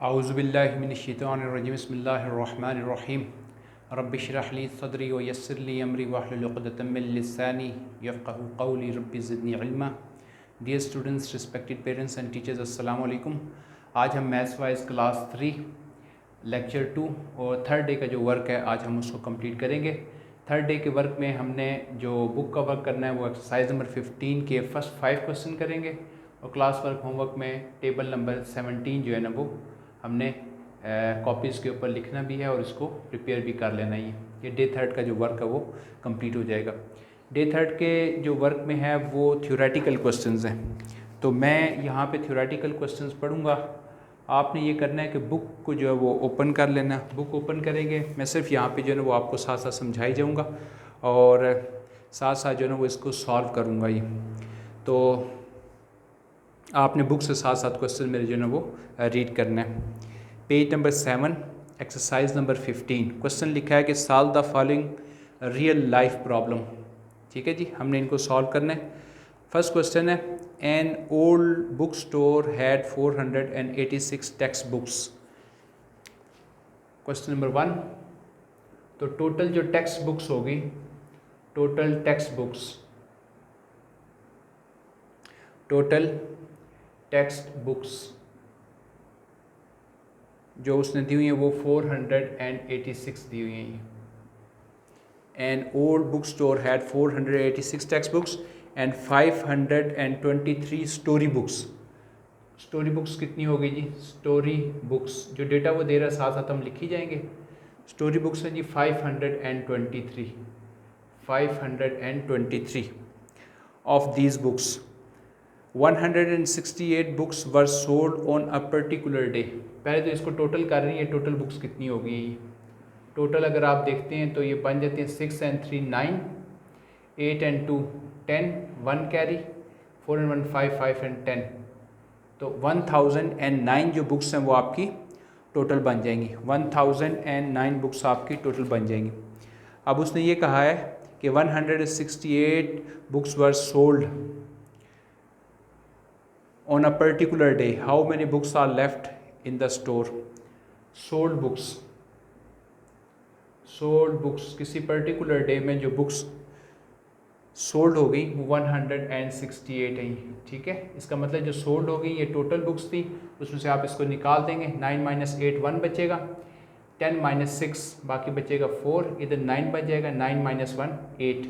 औज़ुबिल्लाहिमिनश्शैतानिर्रजीम बिस्मिल्लाहिर्रहमानिर्रहीम रब्बि इश्रह ली सदरी व यस्सिर ली अमरी वाहलुल उक़दतम मिन लिसानी यफ़क़हू क़ौली रब्बि ज़िदनी इल्मा। Dear students, respected parents and teachers, अस्सलाम वालेकुम। आज हम मैथ्स वाइज क्लास 3 लेक्चर 2 और थर्ड डे का जो वर्क है आज हम उसको कंप्लीट करेंगे। थर्ड डे के वर्क में हमने जो बुक का वर्क करना है वो एक्सरसाइज नंबर 15 के फर्स्ट 5 क्वेश्चन करेंगे और क्लास वर्क होमवर्क में टेबल नंबर 17 जो है ना वो हमने कॉपीज़ के ऊपर लिखना भी है और इसको प्रिपेयर भी कर लेना ही। ये डे थर्ड का जो वर्क है वो कंप्लीट हो जाएगा। डे थर्ड के जो वर्क में है वो थ्योरेटिकल क्वेश्चंस हैं, तो मैं यहाँ पे थ्योरेटिकल क्वेश्चंस पढ़ूँगा। आपने ये करना है कि बुक को जो है वो ओपन कर लेना। बुक ओपन करेंगे, मैं सिर्फ यहाँ पे जो है ना वो आपको साथ साथ समझाई जाऊँगा और साथ साथ जो है ना वो इसको सॉल्व करूँगा। ये तो आपने बुक से साथ साथ क्वेश्चन मेरे जो है ना वो रीड करना है। Page number 7 exercise number 15 question लिखा है कि solve the following real life problem. ठीक है जी, हमने इनको सॉल्व करना है। फर्स्ट क्वेश्चन है, an old book store had 486 text books. Question number 1, तो टोटल जो टेक्स्ट बुक्स होगी, टोटल टेक्स्ट बुक्स जो उसने दी हुई है वो 486 दी हुई हैं। An old book store had 486 text books and 523 story books. Story books कितनी होगी जी? स्टोरी बुक्स जो डेटा वो दे रहा है साथ साथ हम लिखी जाएंगे। स्टोरी बुक्स है जी 523 of these books 168 books were sold on a particular day. पहले तो इसको टोटल कर रही है, टोटल बुक्स कितनी होगी। टोटल अगर आप देखते हैं तो ये बन जाते हैं 6 and 3 9, 8 and 2 10, 1 carry, 4 and 1 5, 5 and 10, तो 1009 जो बुक्स हैं वो आपकी टोटल बन जाएंगी। 1009 बुक्स आपकी टोटल बन जाएंगी। अब उसने ये कहा है कि 168 books were sold on a particular day, how many books are left in the store? sold books किसी particular day में जो books sold हो गई वो 168 हैं। ठीक है, इसका मतलब जो sold हो गई ये total books थी, उसमें से आप इसको निकाल देंगे। 9 - 8 1 बचेगा, 10 - 6 बाकी बचेगा 4, इधर 9 बच जाएगा, 9 - 1 8।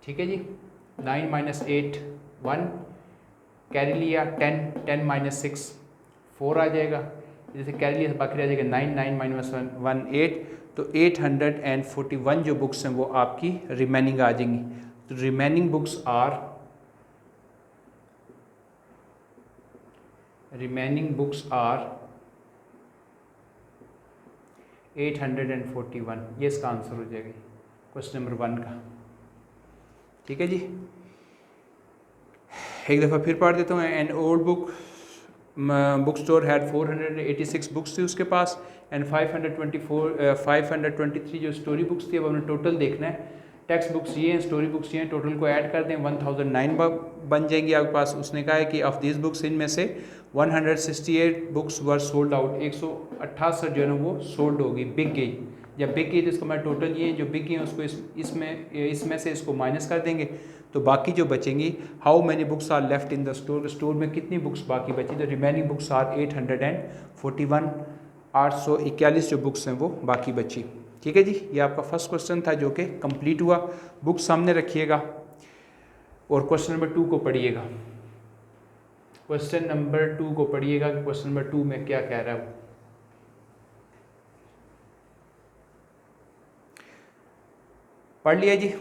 ठीक है जी, 9 - 8 1 कैरी लिया, 10 - 6 4 आ जाएगा, जैसे कैरी लिया बाकी रह जाएगा 9 9 - 1 8। तो 841 जो बुक्स हैं वो आपकी रिमेनिंग आ जाएंगी। तो रिमेनिंग बुक्स आर 841। ये इसका आंसर हो जाएगा क्वेश्चन नंबर 1 का। ठीक है जी, एक दफ़ा फिर पढ़ देता हूँ। An old book store had 486 books थी उसके पास एंड 523 जो स्टोरी बुक्स थी। अब हमने टोटल देखना है। टेक्स्ट बुक्स ये हैं, स्टोरी बुक्स ये हैं, टोटल को ऐड कर दें 1009 बन जाएंगी आपके पास। उसने कहा है कि ऑफ दिस बुक्स इनमें से 168 बुक्स वर सोल्ड आउट, 168 जो है ना वो सोल्ड होगी, बिक गई। जब बिक गई तो इसको मैं टोटल ये जो बिक गई उसको इसमें से इसको माइनस कर देंगे तो बाकी जो बचेंगी, how many books are left in the store, store में कितनी बुक्स बाकी बची। तो रिमेनिंग बुक्स आर 841, 841 जो बुक्स हैं वो बाकी बची। ठीक है जी, ये आपका फर्स्ट क्वेश्चन था जो कि कंप्लीट हुआ। बुक सामने रखिएगा और क्वेश्चन नंबर 2 को पढ़िएगा। क्वेश्चन नंबर 2 को पढ़िएगा, क्वेश्चन नंबर 2 में क्या कह रहा है वो। पढ़ लिया जी।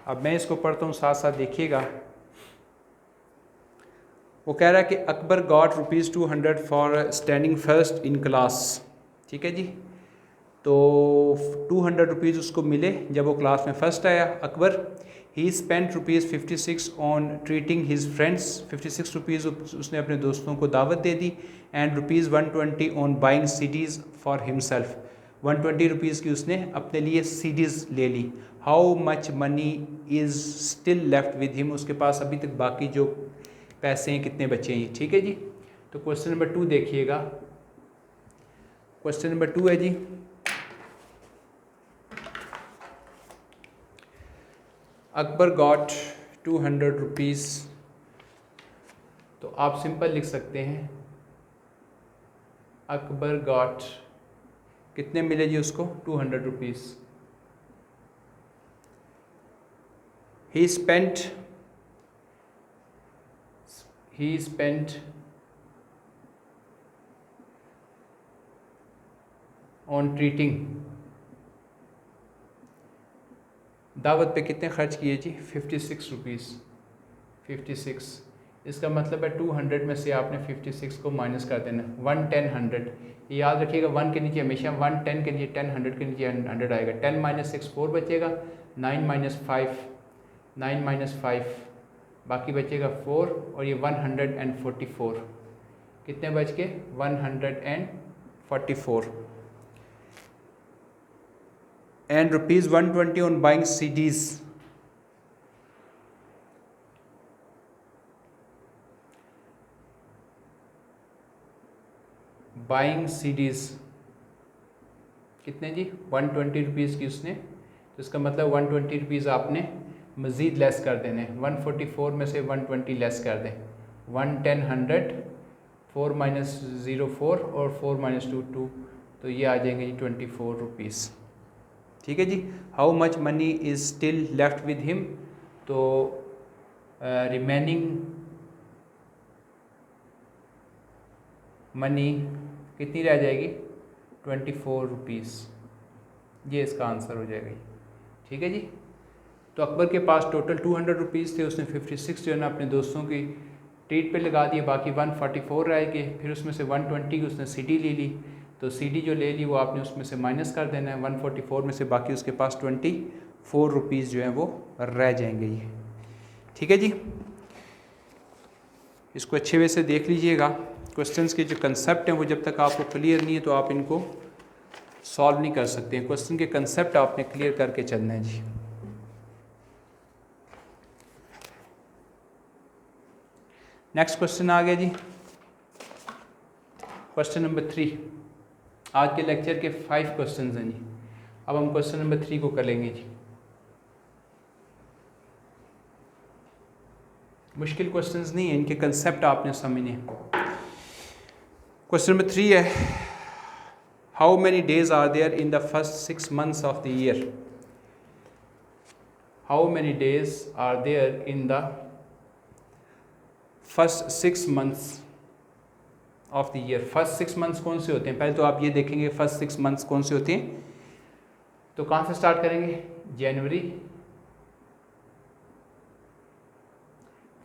अब मैं इसको पढ़ता हूँ, साथ साथ देखिएगा। वो कह रहा है कि Akbar got ₹200 for standing first in class. ठीक है जी, तो 200 रुपीज़ उसको मिले जब वो क्लास में फ़र्स्ट आया। Akbar he spent ₹56 on treating his friends, 56 rupees उसने अपने दोस्तों को दावत दे दी। And ₹120 on buying CDs for himself, 120 rupees की उसने अपने लिए सीडीज़ ले ली। How much money is still left with him, उसके पास अभी तक बाकी जो पैसे हैं कितने बचे हैं। ठीक है जी, तो क्वेश्चन नंबर 2 देखिएगा। क्वेश्चन नंबर 2 है जी, अकबर गॉट 200 रुपीज़। तो आप सिंपल लिख सकते हैं अकबर गॉट, कितने मिले जी उसको, 200 rupees. He spent on treating, दावत पे कितने खर्च किए जी, 56 रुपीज़। 56, इसका मतलब है 200 में से आपने 56 को माइनस कर देना। 1 10 100, याद रखिएगा 1 के नीचे हमेशा 1 10 के नीचे 10, 100 के नीचे 100 आएगा। 10 - 6 4 बचेगा, 9 - 5 9 - 5 बाकी बचेगा 4, और ये 144 कितने बच के 144। And rupees 120 on buying CDs। Buying CDs कितने जी, 120 रुपीज़ की उसने, तो इसका मतलब 120 रुपीज़ आपने मज़ीद लेस कर देने। 144 में से 120 लेस कर दें। 1 10 100, 4 - 0 4 और 4 - 2 2, तो ये आ जाएंगे जी 24 रुपीज़। ठीक है जी। How much money is still left with him, तो रिमेनिंग मनी कितनी रह जाएगी, 24 रुपीज़। ये इसका आंसर हो जाएगा। ठीक है जी। तो अकबर के पास टोटल 200 रुपीज़ थे, उसने 56 जो है ना अपने दोस्तों की ट्रीट पे लगा दिए, बाकी 144 रह गए। फिर उसमें से 120 की उसने CD ले ली, तो CD जो ले ली वो आपने उसमें से माइनस कर देना है 144 में से, बाकी उसके पास 24 रुपीज़ जो है वो रह जाएंगे ये। ठीक है जी। इसको अच्छे वे से देख लीजिएगा। क्वेश्चंस के जो कंसेप्ट हैं वो जब तक आपको क्लियर नहीं है तो आप इनको सॉल्व नहीं कर सकते हैं। क्वेश्चन के कंसेप्ट आपने क्लियर करके चलना है जी। नेक्स्ट क्वेश्चन आ गया जी, क्वेश्चन नंबर 3। आज के लेक्चर के 5 क्वेश्चन हैं जी। अब हम क्वेश्चन नंबर 3 को कर लेंगे जी। मुश्किल क्वेश्चंस नहीं है, इनके कंसेप्ट आपने समझने। क्वेश्चन नंबर 3 है, how many days are there in the first 6 months of the year. How many days are there in the first 6 months of the year. First 6 months कौन से होते हैं, पहले तो आप ये देखेंगे फर्स्ट 6 months कौन से होते हैं। तो कहाँ से स्टार्ट करेंगे, जनवरी,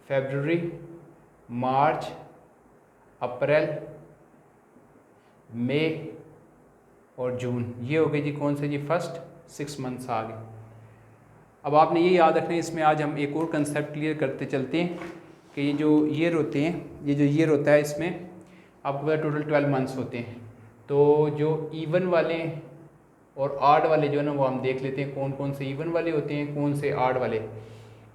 फरवरी, मार्च, अप्रैल, मई और जून। ये हो गए जी कौन से जी, फर्स्ट 6 months आ गए। अब आपने ये याद रखना है, इसमें आज हम एक और कंसेप्ट क्लियर करते चलते हैं कि ये जो ईयर होते हैं, ये जो ईयर होता है इसमें आपको पता टोटल 12 months होते हैं। तो जो इवन वाले और आड वाले जो है ना वो हम देख लेते हैं कौन कौन से इवन वाले होते हैं, कौन से आड वाले।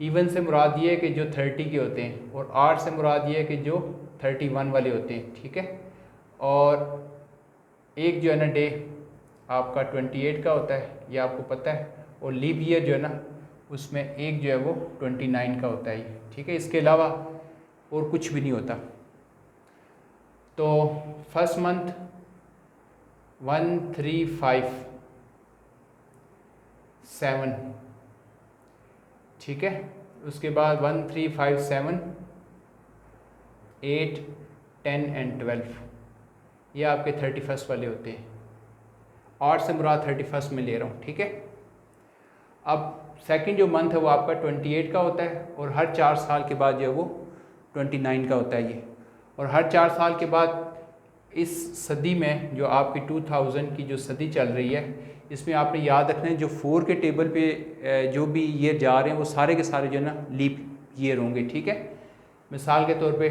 इवन से मुराद ये है कि जो 30 के होते हैं, और आड से मुराद ये है कि जो 31 वाले होते हैं। ठीक है। और एक जो है ना डे आपका 28 का होता है, ये आपको पता है। और लीप ईयर जो है ना उसमें एक जो है वो 29 का होता है। ठीक है। इसके अलावा और कुछ भी नहीं होता। तो फर्स्ट मंथ 1 3 5 7, ठीक है। उसके बाद 1 3 5 7 8 10 एंड 12, ये आपके 31 वाले होते हैं। 8 से मुराद 31 में ले रहा हूँ। ठीक है। अब सेकंड जो मंथ है वो आपका 28 का होता है, और हर 4 साल के बाद जो है वो 29 का होता है ये। और हर 4 साल के बाद इस सदी में जो आपकी 2000 की जो सदी चल रही है, इसमें आपने याद रखना है जो 4 के टेबल पे जो भी ईयर जा रहे हैं वो सारे के सारे जो है ना लीप ईयर होंगे। ठीक है। मिसाल के तौर पे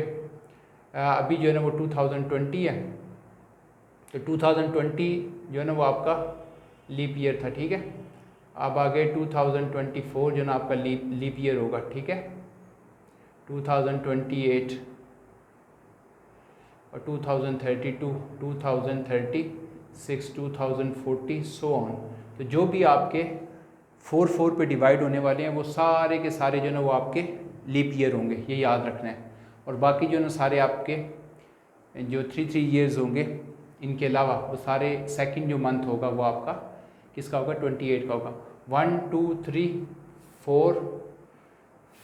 अभी जो है ना वो 2020 है, तो 2020 जो है ना वो आपका लीप ईयर था। ठीक है। अब आगे 2024 जो है ना आपका लीप ईयर होगा। ठीक है। 2028 और 2032, 2036, 2040 सो ऑन। तो जो भी आपके 4 पे डिवाइड होने वाले हैं वो सारे के सारे जो है ना वो आपके लीप ईयर होंगे, ये याद रखना है। और बाकी जो है ना सारे आपके जो 3 ईयर्स होंगे इनके अलावा वो सारे सेकंड जो मंथ होगा वो आपका किसका होगा, 28 का होगा। 1 2 3 4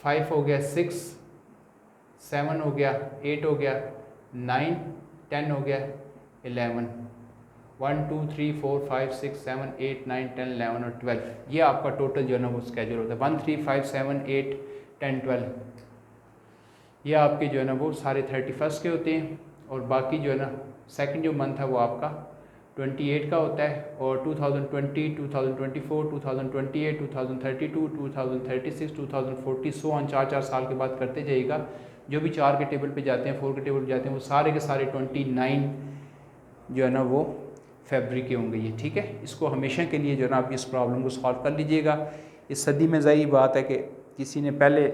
5 हो गया, 6 7 हो गया, 8 हो गया, 9 10 हो गया, 11। 1 2 3 4 5 6 7 8 9 10 11 और 12, ये आपका टोटल जो है ना वो स्केड्यूल होता है। 1 3 5 7 8 10 12, ये आपके जो है ना वो सारे 31 के होते हैं। और बाकी जो है ना सेकंड जो मंथ है वो आपका 28 का होता है। और 2020, 2024, 2028, 2032, 2036, 2040 सो ऑन 4 साल के बाद करते जाइएगा। जो भी 4 के टेबल पे जाते हैं, 4 के टेबल पे जाते हैं, वो सारे के सारे 29 जो है ना वो फरवरी के होंगे ये, ठीक है। इसको हमेशा के लिए जो है ना आप इस प्रॉब्लम को सॉल्व कर लीजिएगा। इस सदी में ज़ाहिर बात है कि किसी ने पहले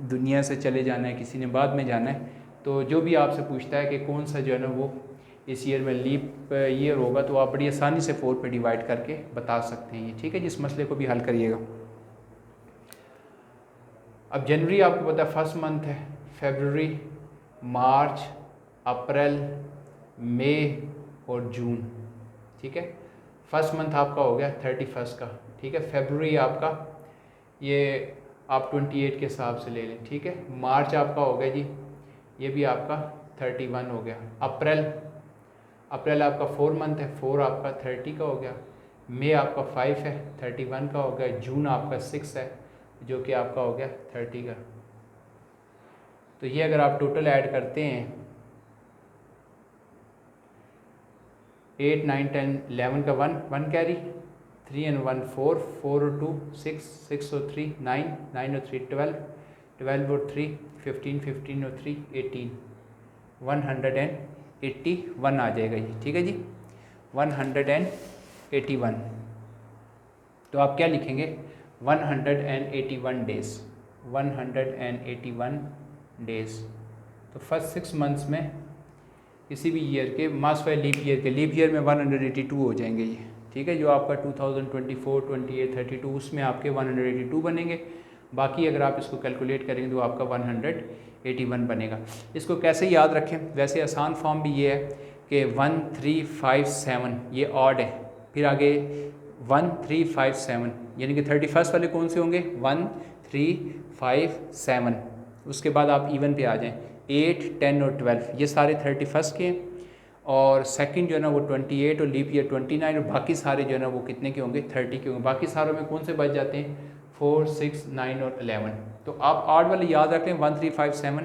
दुनिया से चले जाना है, किसी ने बाद में जाना है। तो जो भी आपसे पूछता है कि कौन सा जो है ना वो इस ईयर में लीप ईयर होगा, तो आप बड़ी आसानी से 4 पे डिवाइड करके बता सकते हैं ये, ठीक है। जिस मसले को भी हल करिएगा। अब जनवरी आपको पता है फर्स्ट मंथ है, फरवरी, मार्च, अप्रैल, मई और जून, ठीक है। फर्स्ट मंथ आपका हो गया 31 का, ठीक है। फरवरी आपका ये आप 28 के हिसाब से ले लें, ठीक है। मार्च आपका हो गया जी, ये भी आपका 31 हो गया। अप्रैल आपका 4 मंथ है, 4 आपका 30 का हो गया। मई आपका 5 है, 31 का हो गया। जून आपका 6 है, जो कि आपका हो गया 30 का। तो ये अगर आप टोटल ऐड करते हैं 8 9 10 11 का 1 कैरी, 3 and 1 4, 4 और 2 6, 6 और 3 9, 9 और 3 12, 12 और 3 15, 15 और 3 18, 181 आ जाएगा ये, ठीक है जी। 181। तो आप क्या लिखेंगे, 181 डेज, 181 डेज। तो फर्स्ट 6 मंथ्स में किसी भी ईयर के मास वाई लीप ईयर में 182 हो जाएंगे ये, ठीक है। जो आपका 2024, 28, 32 उसमें आपके 182 बनेंगे। बाकी अगर आप इसको कैलकुलेट करेंगे तो आपका 181 बनेगा। इसको कैसे याद रखें, वैसे आसान फॉर्म भी ये है कि 1 3 5 7 ये ऑड है, फिर आगे 1 3 5 7 यानी कि 31 वाले कौन से होंगे, 1 3 5 7। उसके बाद आप इवन पे आ जाएं, 8 10 और 12 ये सारे 31 के हैं। और सेकंड जो है ना वो 28 और लीप ईयर 29 और बाकी सारे जो है ना वो कितने के होंगे, 30 के होंगे। बाकी सारों में कौन से बच जाते हैं, 4 6 9 और 11। तो आप आठ वाले याद रखें, 1 3 5 7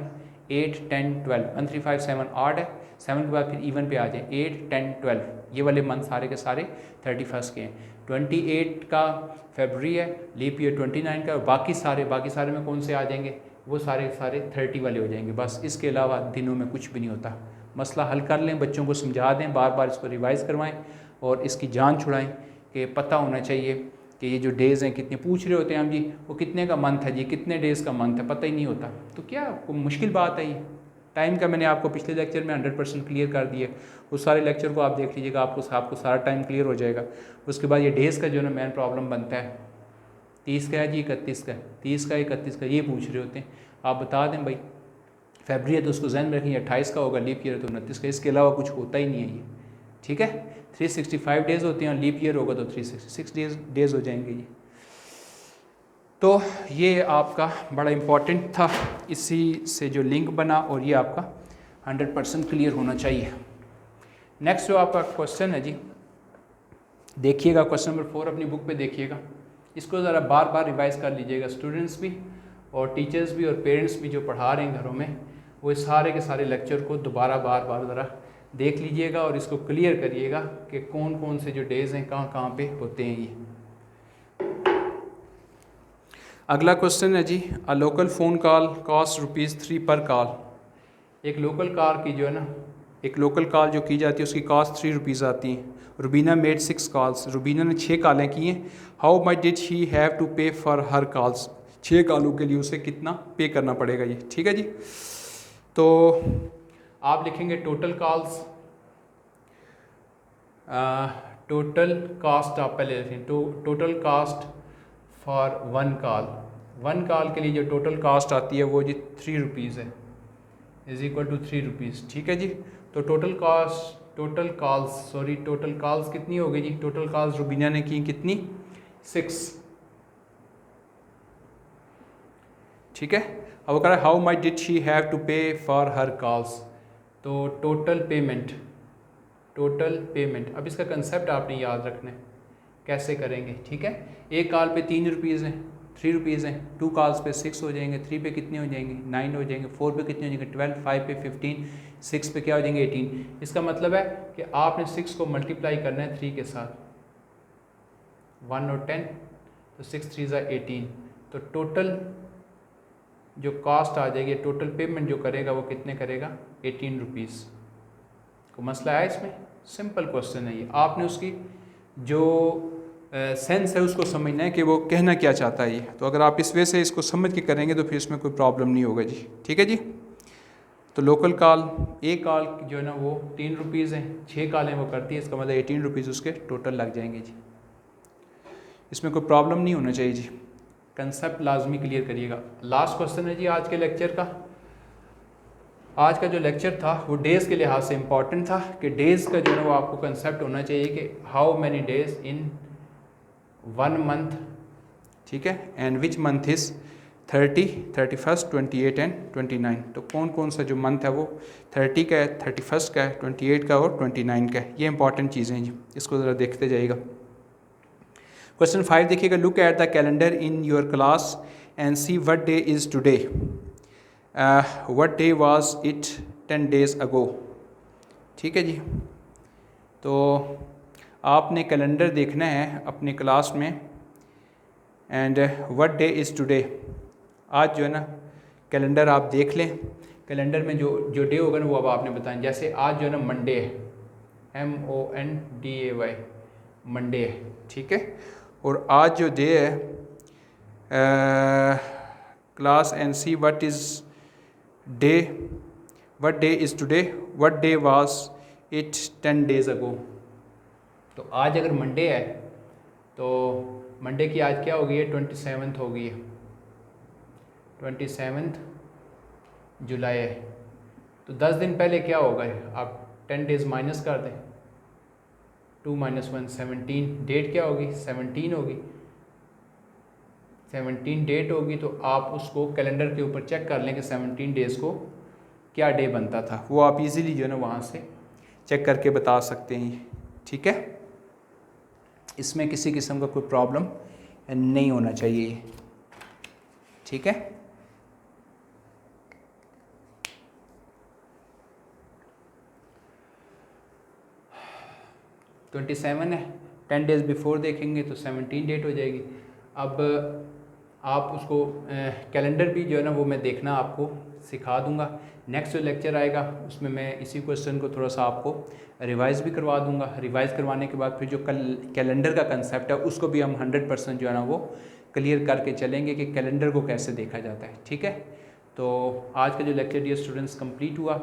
8 10 12, 1 3 5 7 आठ है, 7 के बाद फिर इवन पे आ जाए, 8 10 12 ये वाले मंथ सारे के सारे 31 के हैं। 28 का फरवरी है, लीप ईयर 29 का, और बाकी सारे में कौन से आ जाएंगे, वो सारे 30 वाले हो जाएंगे। बस इसके अलावा दिनों में कुछ भी नहीं होता। मसला हल कर लें, बच्चों को समझा दें, बार बार इसको रिवाइज़ करवाएं और इसकी जान छुड़ाएं कि पता होना चाहिए कि ये जो डेज़ हैं कितने पूछ रहे होते हैं हम जी, वो कितने का मंथ है जी, कितने डेज़ का मंथ है, पता ही नहीं होता। तो क्या कोई मुश्किल बात है ये, टाइम का मैंने आपको पिछले लेक्चर में 100% क्लियर कर दिया। उस सारे लेक्चर को आप देख लीजिएगा, आपको सारा टाइम क्लियर हो जाएगा। उसके बाद ये डेज़ का जो है ना मेन प्रॉब्लम बनता है, 30 का है जी, 31 का, 30 का 31 का, ये पूछ रहे होते हैं। आप बता दें भाई फरवरी है तो उसको जहन में रखेंगे 28 का होगा, लीप ईयर तो 29 का, इसके अलावा कुछ होता ही नहीं है ये, ठीक है। 365 डेज़ होते हैं, लीप ईयर होगा तो 366 डेज़ हो जाएंगे ये। तो ये आपका बड़ा इम्पॉर्टेंट था, इसी से जो लिंक बना, और ये आपका 100% क्लियर होना चाहिए। नेक्स्ट जो आपका क्वेश्चन है जी, देखिएगा क्वेश्चन नंबर 4 अपनी बुक पे देखिएगा। इसको ज़रा बार बार रिवाइज़ कर लीजिएगा, स्टूडेंट्स भी और टीचर्स भी और पेरेंट्स भी जो पढ़ा रहे हैं घरों में, वो सारे के सारे लेक्चर को दोबारा बार बार ज़रा देख लीजिएगा और इसको क्लियर करिएगा कि कौन कौन से जो डेज़ हैं कहाँ कहाँ पे होते हैं ये। अगला क्वेश्चन है जी, a local phone call cost ₹3 per call. एक लोकल कार की जो है ना, एक लोकल कॉल जो की जाती है उसकी कॉस्ट ₹3 आती है। रुबीना मेड 6 कॉल्स, रुबीना ने 6 कॉलें की हैं। How much did she have to pay for her calls, 6 कॉलों के लिए उसे कितना पे करना पड़ेगा ये, ठीक है जी। तो आप लिखेंगे टोटल कॉल्स, टोटल कास्ट आप पहले लिखें, total cast for one call के लिए जो टोटल कास्ट आती है वो जी 3 रुपीज़ है, इज़ इक्वल टू 3 रुपीज़। ठीक है जी। तो टोटल कॉल्स कितनी हो गई जी? टोटल कॉल्स रुबीना ने की कितनी? 6। ठीक है। अब वो कह रहा है how much did she have to pay for her calls. तो टोटल पेमेंट, अब इसका कंसेप्ट आपने याद रखना है, कैसे करेंगे। ठीक है। एक कॉल पे 3 रुपीज़ हैं, 3 रुपीज़ हैं, 2 कॉल्स पे 6 हो जाएंगे, 3 पे कितने हो जाएंगे? 9 हो जाएंगे, 4 पे कितने हो जाएंगे? 12, 5 पे 15, 6 पे क्या हो जाएंगे? 18। इसका मतलब है कि आपने 6 को मल्टीप्लाई करना है 3 के साथ, 1 और 10, तो 6 3 ज़ा 18। तो टोटल जो कॉस्ट आ जाएगी, टोटल पेमेंट जो करेगा वो कितने करेगा? 18 रुपीज़। को मसला है इसमें? सिंपल क्वेश्चन है ये। आपने उसकी जो सेंस है उसको समझना है कि वो कहना क्या चाहता है ये। तो अगर आप इस वे से इसको समझ के करेंगे तो फिर इसमें कोई प्रॉब्लम नहीं होगा जी। ठीक है जी। तो लोकल कॉल, एक कॉल जो है ना वो 3 रुपीज़ है, 6 कॉलें वो करती है, इसका मतलब 18 रुपीज़ उसके टोटल लग जाएंगे जी। इसमें कोई प्रॉब्लम नहीं होना चाहिए जी। कंसेप्ट लाजमी क्लियर करिएगा। लास्ट क्वेश्चन है जी आज के लेक्चर का। आज का जो लेक्चर था वो डेज़ के लिहाज से इम्पॉर्टेंट था कि डेज़ का जो है वो आपको कंसेप्ट होना चाहिए कि how many days in 1 month. ठीक है। And which month is 30, 31, 28 and 29। तो कौन कौन सा जो मंथ है वो 30 का है, 31 का है, 28 का और 29 का है। ये इंपॉर्टेंट चीज़ें हैं जी, इसको ज़रा देखते जाइएगा। क्वेश्चन 5 देखिएगा, look at the calendar in your class and see what day is today, what day was it 10 days ago। ठीक है जी। तो आपने कैलेंडर देखना है अपने क्लास में and what day is today. आज जो है ना कैलेंडर आप देख लें, कैलेंडर में जो डे होगा ना वो अब आपने बताएं। जैसे आज जो है ना मंडे है, MONDAY, मंडे है। ठीक है। और आज जो डे है class and see what is day, what day is today, what day was it 10 days ago। तो आज अगर मंडे है तो मंडे की आज क्या हो गई है? 27 हो गई है, 27 जुलाई है। तो 10 दिन पहले क्या होगा? आप 10 days माइनस कर दें, 2 - 1 17। डेट क्या होगी? 17 होगी, 17 डेट होगी। तो आप उसको कैलेंडर के ऊपर चेक कर लें कि 17 डेज़ को क्या डे बनता था, वो आप इजीली जो है ना वहाँ से चेक करके बता सकते हैं। ठीक है। इसमें किसी किस्म का कोई प्रॉब्लम नहीं होना चाहिए। ठीक है। तो 27 है, 10 days बिफोर देखेंगे तो 17 डेट हो जाएगी। अब आप उसको कैलेंडर भी जो है ना वो मैं देखना आपको सिखा दूंगा। नेक्स्ट जो लेक्चर आएगा उसमें मैं इसी क्वेश्चन को थोड़ा सा आपको रिवाइज़ भी करवा दूंगा। रिवाइज़ करवाने के बाद फिर जो कैलेंडर का कंसेप्ट है उसको भी हम 100% जो है ना वो क्लियर करके चलेंगे कि कैलेंडर को कैसे देखा जाता है। ठीक है। तो आज का जो लेक्चर डियर स्टूडेंट्स कंप्लीट हुआ।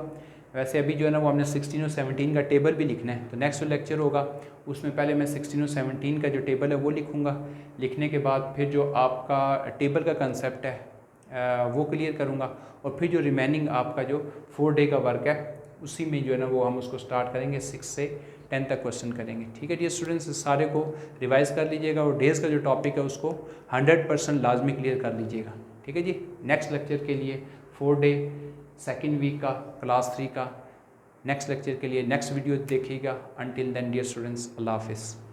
वैसे अभी जो है ना वो हमने 16 और 17 का टेबल भी लिखना है। तो नेक्स्ट जो लेक्चर होगा उसमें पहले मैं 16 और 17 का जो टेबल है वो लिखूँगा। लिखने के बाद फिर जो आपका टेबल का कंसेप्ट है वो क्लियर करूँगा। और फिर जो रिमेनिंग आपका जो 4 डे का वर्क है उसी में जो है ना वो हम उसको स्टार्ट करेंगे, 6 से 10 तक क्वेश्चन करेंगे। ठीक है डियर स्टूडेंट्स, सारे को रिवाइज़ कर लीजिएगा और डेज़ का जो टॉपिक है उसको 100% लाजमी क्लियर कर लीजिएगा। ठीक है जी। नेक्स्ट लेक्चर के लिए 4 डे 2nd वीक का क्लास 3 का नेक्स्ट लेक्चर के लिए नेक्स्ट वीडियो देखिएगा। अंटिल देन डियर स्टूडेंट्स, अल्लाह हाफिज़।